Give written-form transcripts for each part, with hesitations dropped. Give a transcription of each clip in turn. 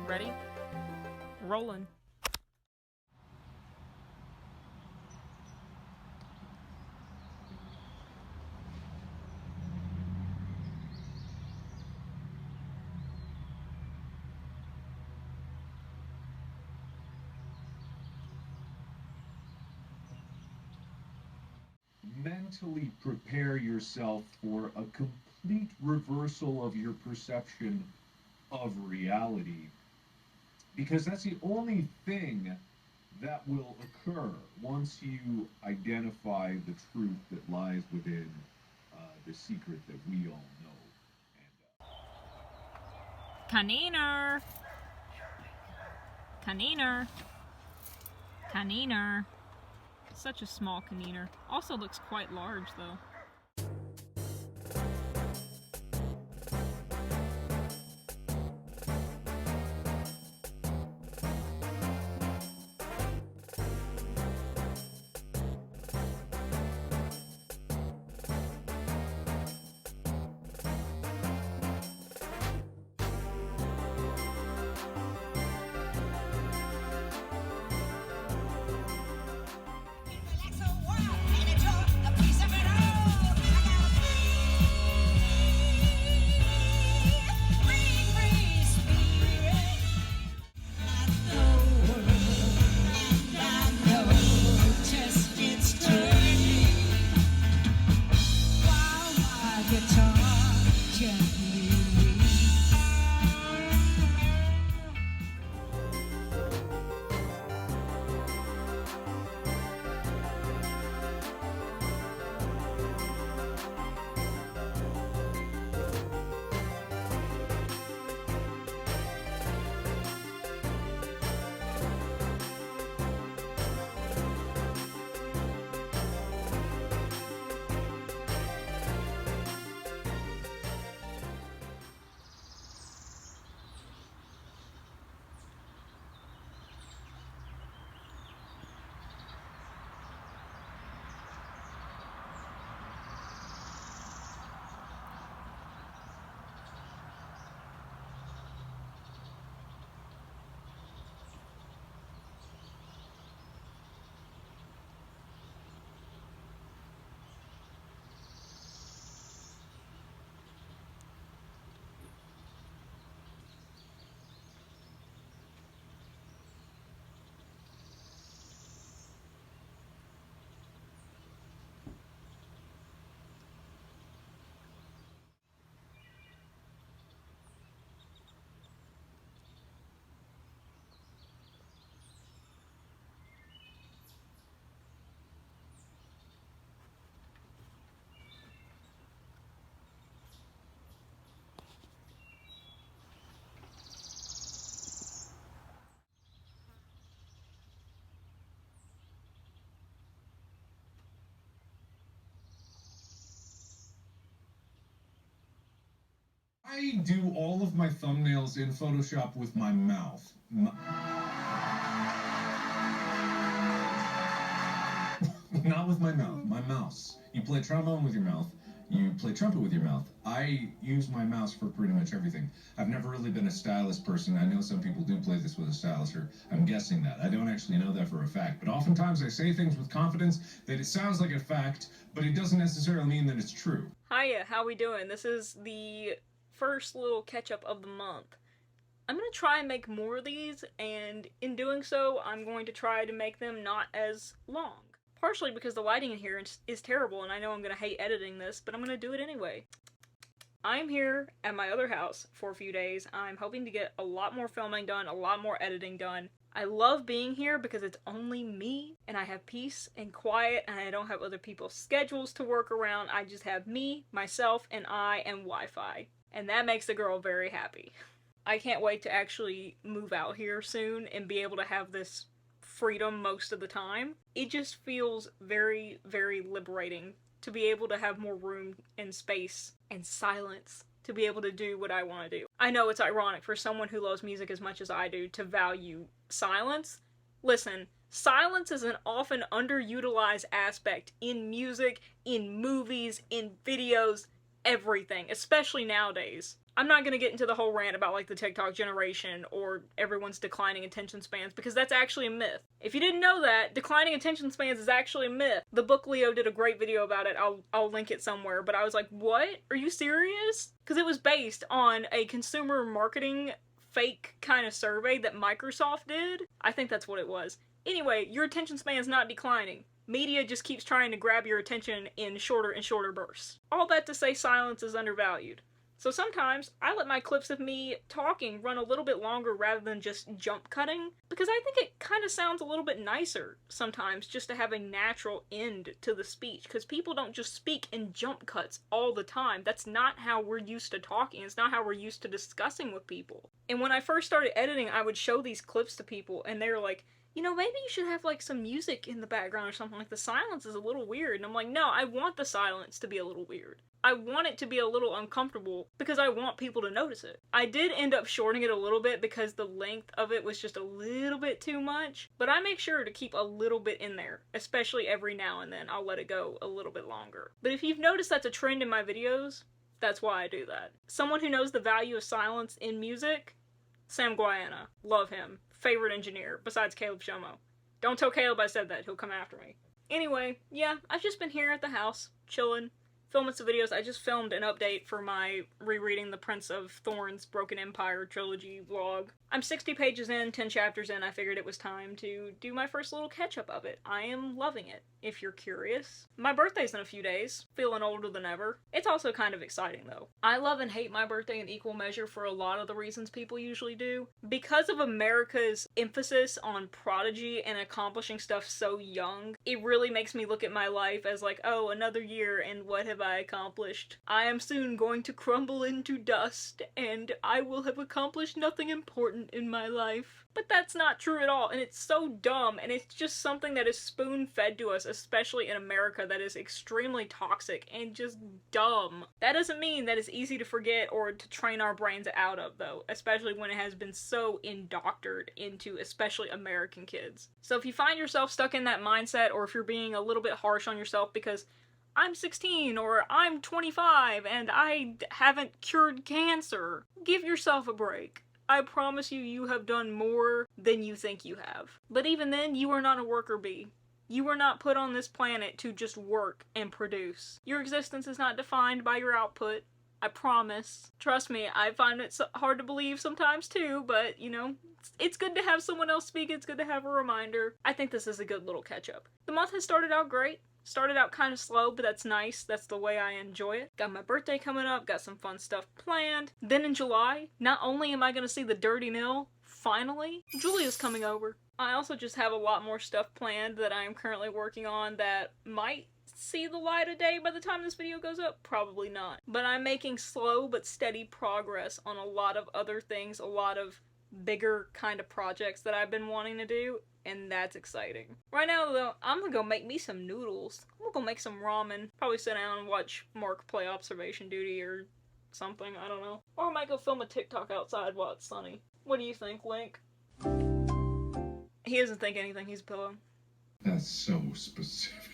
Ready? Rolling. Mentally prepare yourself for a complete reversal of your perception of reality, because that's the only thing that will occur once you identify the truth that lies within the secret that we all know. And, KANINER! KANINER! KANINER! Such a small KANINER. Also looks quite large though. I do all of my thumbnails in Photoshop with my mouth. Not with my mouth, my mouse. You play trombone with your mouth, you play trumpet with your mouth. I use my mouse for pretty much everything. I've never really been a stylus person. I know some people do play this with a stylus, or I'm guessing that. I don't actually know that for a fact, but oftentimes I say things with confidence that it sounds like a fact, but it doesn't necessarily mean that it's true. Hiya, how we doing? This is the first little catch-up of the month. I'm gonna try and make more of these, and in doing so, I'm going to try to make them not as long. Partially because the lighting in here is terrible, and I know I'm gonna hate editing this, but I'm gonna do it anyway. I'm here at my other house for a few days. I'm hoping to get a lot more filming done, a lot more editing done. I love being here because it's only me, and I have peace and quiet, and I don't have other people's schedules to work around. I just have me, myself, and I, and Wi-Fi. And that makes the girl very happy. I can't wait to actually move out here soon and be able to have this freedom most of the time. It just feels very, very liberating to be able to have more room and space and silence to be able to do what I want to do. I know it's ironic for someone who loves music as much as I do to value silence. Listen, silence is an often underutilized aspect in music, in movies, in videos. everything, especially nowadays. I'm not gonna get into the whole rant about, like, the TikTok generation or everyone's declining attention spans, because that's actually a myth. If you didn't know that, declining attention spans is actually a myth. The book Leo did a great video about it. I'll link it somewhere, but I was like, what? Are you serious? Because it was based on a consumer marketing fake kind of survey that Microsoft did. I think that's what it was. Anyway, your attention span is not declining. Media just keeps trying to grab your attention in shorter and shorter bursts. All that to say, silence is undervalued. So sometimes I let my clips of me talking run a little bit longer rather than just jump cutting, because I think it kind of sounds a little bit nicer sometimes just to have a natural end to the speech, because people don't just speak in jump cuts all the time. That's not how we're used to talking. It's not how we're used to discussing with people. And when I first started editing, I would show these clips to people and they were like, you know, maybe you should have like some music in the background or something, like the silence is a little weird. And I'm like, no, I want the silence to be a little weird. I want it to be a little uncomfortable because I want people to notice it. I did end up shortening it a little bit because the length of it was just a little bit too much, but I make sure to keep a little bit in there, especially every now and then I'll let it go a little bit longer. But if you've noticed that's a trend in my videos, that's why I do that. Someone who knows the value of silence in music, Sam Guayana. Love him. Favorite engineer, besides Caleb Shomo. Don't tell Caleb I said that, he'll come after me. Anyway, yeah, I've just been here at the house, chillin', filming some videos. I just filmed an update for my rereading the Prince of Thorns Broken Empire trilogy vlog. I'm 60 pages in, 10 chapters in. I figured it was time to do my first little catch-up of it. I am loving it, if you're curious. My birthday's in a few days, feeling older than ever. It's also kind of exciting, though. I love and hate my birthday in equal measure for a lot of the reasons people usually do. Because of America's emphasis on prodigy and accomplishing stuff so young, it really makes me look at my life as like, oh, another year, and what have I accomplished? I am soon going to crumble into dust, and I will have accomplished nothing important in my life. But that's not true at all, and it's so dumb, and it's just something that is spoon-fed to us, especially in America, that is extremely toxic and just dumb. That doesn't mean that it's easy to forget or to train our brains out of, though, especially when it has been so indoctored into especially American kids. So if you find yourself stuck in that mindset, or if you're being a little bit harsh on yourself because I'm 16 or I'm 25 and I haven't cured cancer, give yourself a break. I promise you, you have done more than you think you have. But even then, you are not a worker bee. You were not put on this planet to just work and produce. Your existence is not defined by your output. I promise. Trust me, I find it hard to believe sometimes too, but, you know, it's good to have someone else speak. It's good to have a reminder. I think this is a good little catch-up. The month has started out great. Started out kind of slow, but that's nice. That's the way I enjoy it. Got my birthday coming up, got some fun stuff planned. Then in July, not only am I going to see the Dirty Nil, finally, Julia's coming over. I also just have a lot more stuff planned that I am currently working on that might see the light of day by the time this video goes up. Probably not. But I'm making slow but steady progress on a lot of other things, a lot of bigger kind of projects that I've been wanting to do, and that's exciting. Right now, though, I'm gonna go make me some noodles. I'm gonna go make some ramen. Probably sit down and watch Mark play observation duty or something, I don't know. Or I might go film a TikTok outside while it's sunny. What do you think, Link? He doesn't think anything, he's a pillow. That's so specific.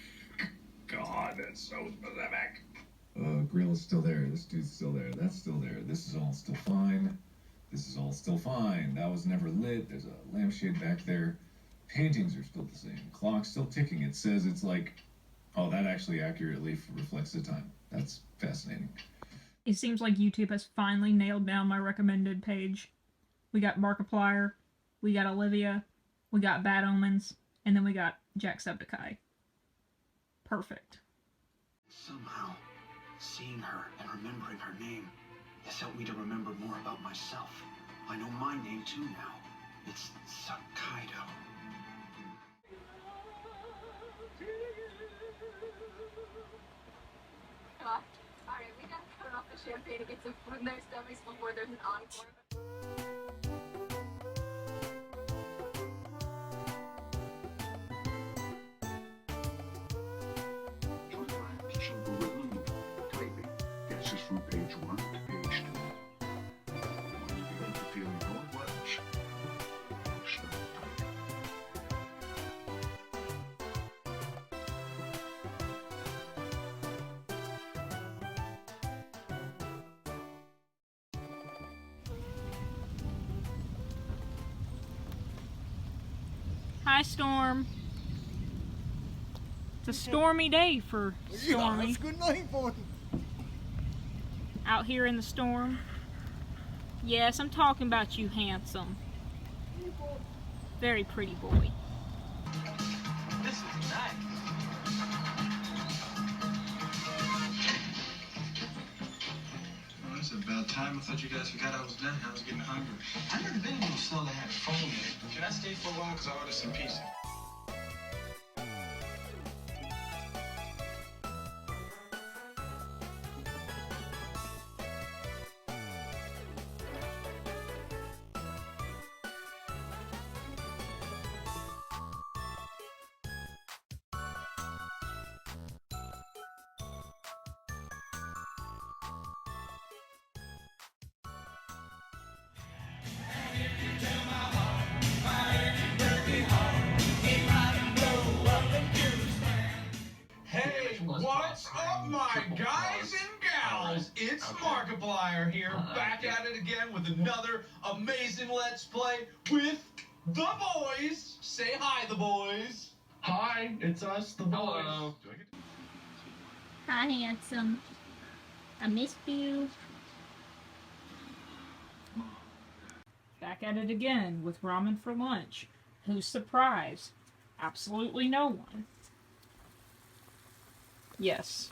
God, that's so specific. Grill is still there. This dude's still there. That's still there. This is all still fine. This is all still fine. That was never lit. There's a lampshade back there. Paintings are still the same. Clock's still ticking. It says it's like, oh, that actually accurately reflects the time. That's fascinating. It seems like YouTube has finally nailed down my recommended page. We got Markiplier, we got Olivia, we got Bad Omens, and then we got Jacksepticeye. Perfect. Somehow, seeing her and remembering her name has helped me to remember more about myself. I know my name too now. It's Sakaido. God. Alright, we gotta cut off the champagne and get some food in their stomachs before there's an encore. Typing gets us from page 1 to page 2. When you begin to feel your own words, start typing. Hi, Storm. It's a stormy day for Stormy. Yeah, good night, boy. Out here in the storm. Yes, I'm talking about you, handsome. Very pretty boy. This is nice. Well, it's about time. I thought you guys forgot I was done. I was getting hungry. I've never been to a cell that had a phone in it. Can I stay for a while? Because I ordered some pizza. Hey, what's up, my guys and gals? It's Markiplier here, back at it again with another amazing Let's Play with the boys. Say hi, the boys. Hi, it's us, the boys. Hello. Hi, handsome. I missed you. Back at it again with ramen for lunch. Who's surprised? Absolutely no one. Yes.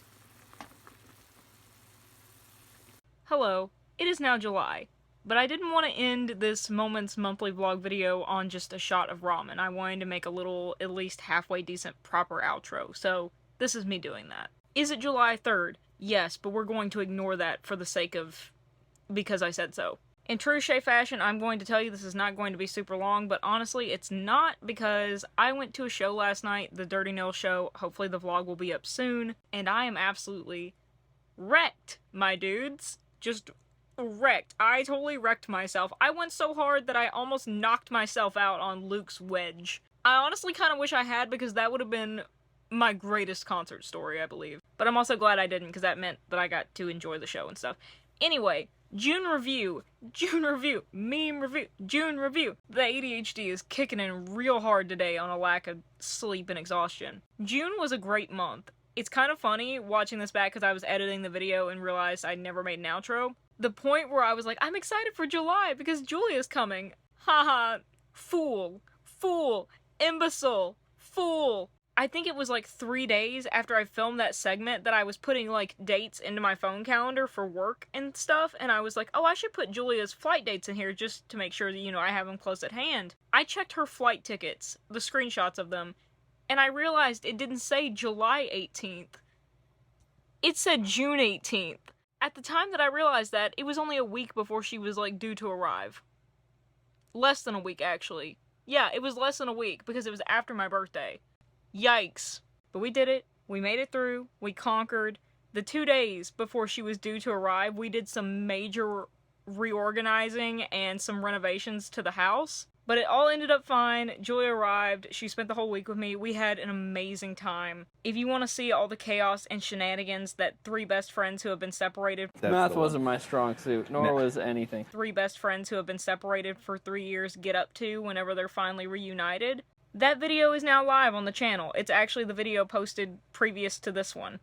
Hello, it is now July, but I didn't want to end this Moments monthly vlog video on just a shot of ramen. I wanted to make a little, at least halfway decent, proper outro, so this is me doing that. Is it July 3rd? Yes, but we're going to ignore that for the sake of... because I said so. In true Chey fashion, I'm going to tell you this is not going to be super long, but honestly, it's not because I went to a show last night, the Dirty Nail show. Hopefully the vlog will be up soon, and I am absolutely wrecked, my dudes. Just wrecked. I totally wrecked myself. I went so hard that I almost knocked myself out on Luke's wedge. I honestly kind of wish I had, because that would have been my greatest concert story, I believe. But I'm also glad I didn't, because that meant that I got to enjoy the show and stuff. Anyway, June review, meme review, June review. The ADHD is kicking in real hard today on a lack of sleep and exhaustion. June was a great month. It's kind of funny watching this back because I was editing the video and realized I never made an outro. The point where I was like, I'm excited for July because Julia's coming. Haha, fool, imbecile, fool. I think it was like 3 days after I filmed that segment that I was putting like dates into my phone calendar for work and stuff, and I was like, oh, I should put Julia's flight dates in here just to make sure that, you know, I have them close at hand. I checked her flight tickets, the screenshots of them, and I realized it didn't say July 18th. It said June 18th. At the time that I realized that, it was only a week before she was like due to arrive. Less than a week, actually. Yeah, it was less than a week because it was after my birthday. Yikes. But we did it. We made it through. We conquered. The 2 days before she was due to arrive, we did some major reorganizing and some renovations to the house. But it all ended up fine. Julia arrived. She spent the whole week with me. We had an amazing time. If you want to see all the chaos and shenanigans that three best friends who have been separated... Math wasn't my strong suit, nor was anything. Three best friends who have been separated for 3 years get up to whenever they're finally reunited. That video is now live on the channel. It's actually the video posted previous to this one.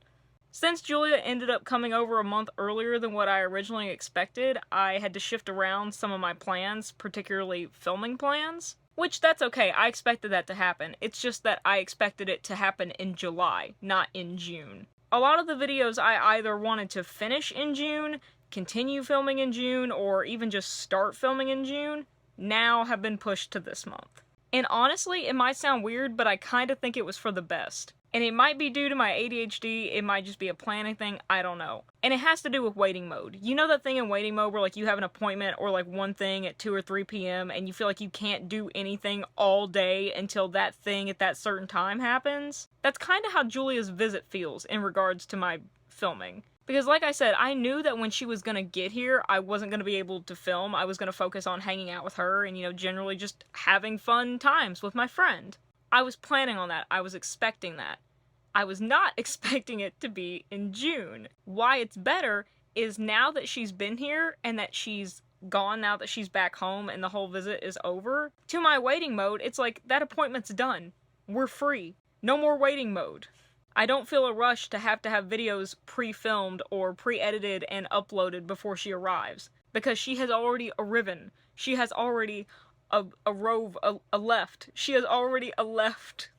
Since Julia ended up coming over a month earlier than what I originally expected, I had to shift around some of my plans, particularly filming plans. Which, that's okay, I expected that to happen. It's just that I expected it to happen in July, not in June. A lot of the videos I either wanted to finish in June, continue filming in June, or even just start filming in June, now have been pushed to this month. And honestly, it might sound weird, but I kind of think it was for the best. And it might be due to my ADHD, it might just be a planning thing, I don't know. And it has to do with waiting mode. You know that thing in waiting mode where like you have an appointment or like one thing at 2 or 3 p.m. and you feel like you can't do anything all day until that thing at that certain time happens? That's kind of how Julia's visit feels in regards to my filming. Because like I said, I knew that when she was gonna get here, I wasn't gonna be able to film. I was gonna focus on hanging out with her and, you know, generally just having fun times with my friend. I was planning on that. I was expecting that. I was not expecting it to be in June. Why it's better is now that she's been here and that she's gone now that she's back home and the whole visit is over, to my waiting mode, it's like, that appointment's done. We're free. No more waiting mode. I don't feel a rush to have videos pre-filmed or pre-edited and uploaded before she arrives, because she has already arriven. She has already left. She has already left.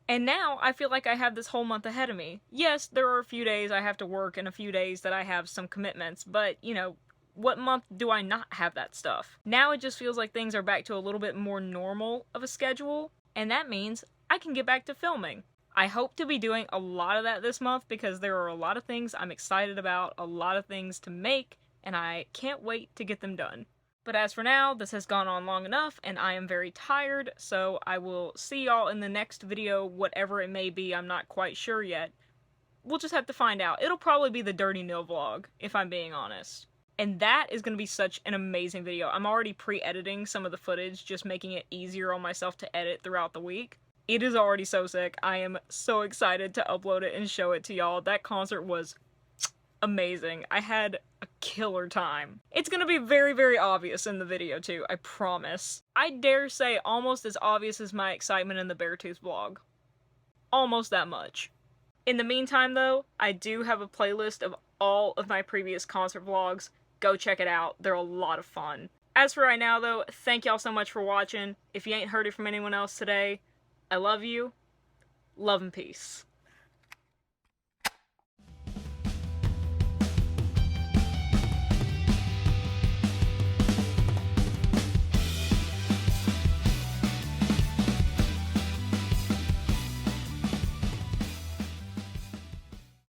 And now I feel like I have this whole month ahead of me. Yes, there are a few days I have to work and a few days that I have some commitments, but, you know, what month do I not have that stuff? Now it just feels like things are back to a little bit more normal of a schedule, and that means I can get back to filming. I hope to be doing a lot of that this month because there are a lot of things I'm excited about, a lot of things to make, and I can't wait to get them done. But as for now, this has gone on long enough, and I am very tired, so I will see y'all in the next video, whatever it may be. I'm not quite sure yet. We'll just have to find out. It'll probably be the Dirty Nil vlog, if I'm being honest. And that is going to be such an amazing video. I'm already pre-editing some of the footage, just making it easier on myself to edit throughout the week. It is already so sick. I am so excited to upload it and show it to y'all. That concert was amazing. I had a killer time. It's gonna be very, very obvious in the video too, I promise. I dare say almost as obvious as my excitement in the Beartooth vlog. Almost that much. In the meantime though, I do have a playlist of all of my previous concert vlogs. Go check it out. They're a lot of fun. As for right now though, thank y'all so much for watching. If you ain't heard it from anyone else today, I love you. Love and peace.